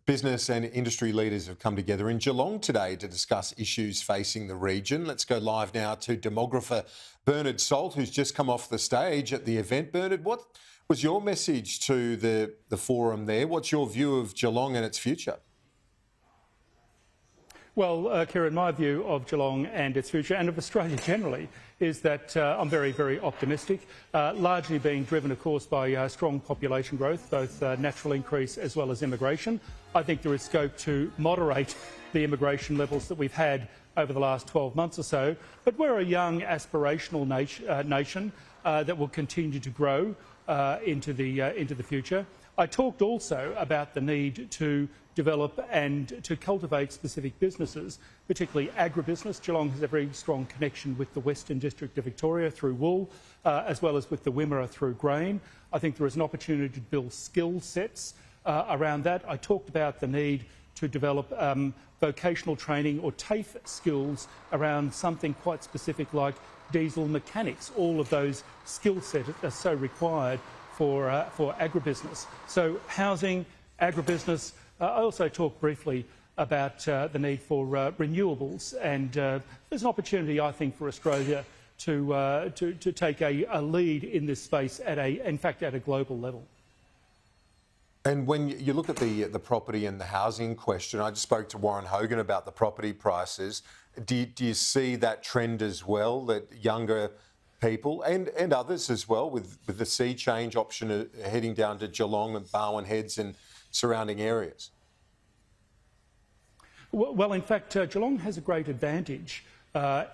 Business and industry leaders have come together in Geelong today to discuss issues facing the region. Let's go live now to Demographer Bernard Salt, who's just come off the stage at the event. Bernard, what was your message to the forum there? What's your view of Geelong and its future? Well, Kieran, my view of Geelong and its future, and of Australia generally, is that I'm very, very optimistic, largely being driven, of course, by strong population growth, both natural increase as well as immigration. I think there is scope to moderate the immigration levels that we've had over the last 12 months or so, but we're a young, aspirational nation that will continue to grow into the future. I talked also about the need to develop and to cultivate specific businesses, particularly agribusiness. Geelong has a very strong connection with the Western District of Victoria through wool, as well as with the Wimmera through grain. I think there is an opportunity to build skill sets around that. I talked about the need to develop vocational training or TAFE skills around something quite specific like diesel mechanics. All of those skill sets are so required for agribusiness. So housing, agribusiness. I also talked briefly about the need for renewables, and there's an opportunity, I think, for Australia to take a lead in this space in fact, at a global level. And when you look at the property and the housing question, I just spoke to Warren Hogan about the property prices. Do you see that trend as well, that younger people and others as well, with the sea change option heading down to Geelong and Barwon Heads and surrounding areas? Well, in fact, Geelong has a great advantage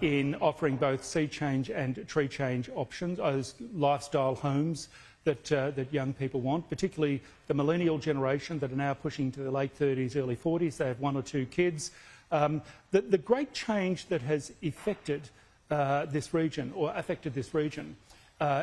in offering both sea change and tree change options, those lifestyle homes that young people want, particularly the millennial generation that are now pushing to the late 30s, early 40s. They have one or two kids. The great change that has affected this region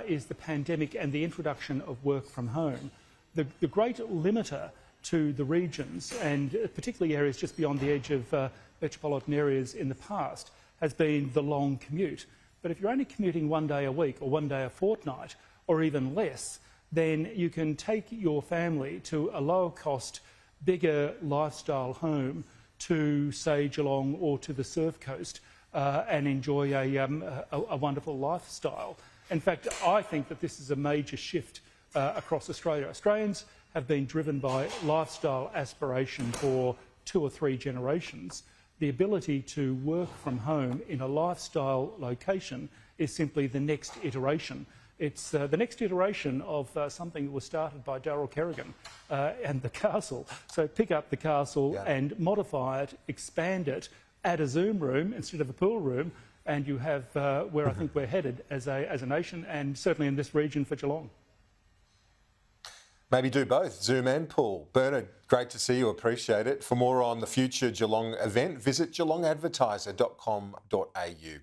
is the pandemic and the introduction of work from home. The great limiter to the regions, and particularly areas just beyond the edge of metropolitan areas in the past, has been the long commute. But if you're only commuting one day a week or one day a fortnight or even less, then you can take your family to a lower cost, bigger lifestyle home to, say, Geelong or to the Surf Coast and enjoy a wonderful lifestyle. In fact, I think that this is a major shift across Australia. Australians have been driven by lifestyle aspiration for 2 or 3 generations. The ability to work from home in a lifestyle location is simply the next iteration. It's the next iteration of something that was started by Darryl Kerrigan and the castle. So pick up the castle and modify it, expand it, add a Zoom room instead of a pool room, and you have where I think we're headed as a nation, and certainly in this region for Geelong. Maybe do both, Zoom and pool. Bernard, great to see you, appreciate it. For more on the future Geelong event, visit geelongadvertiser.com.au.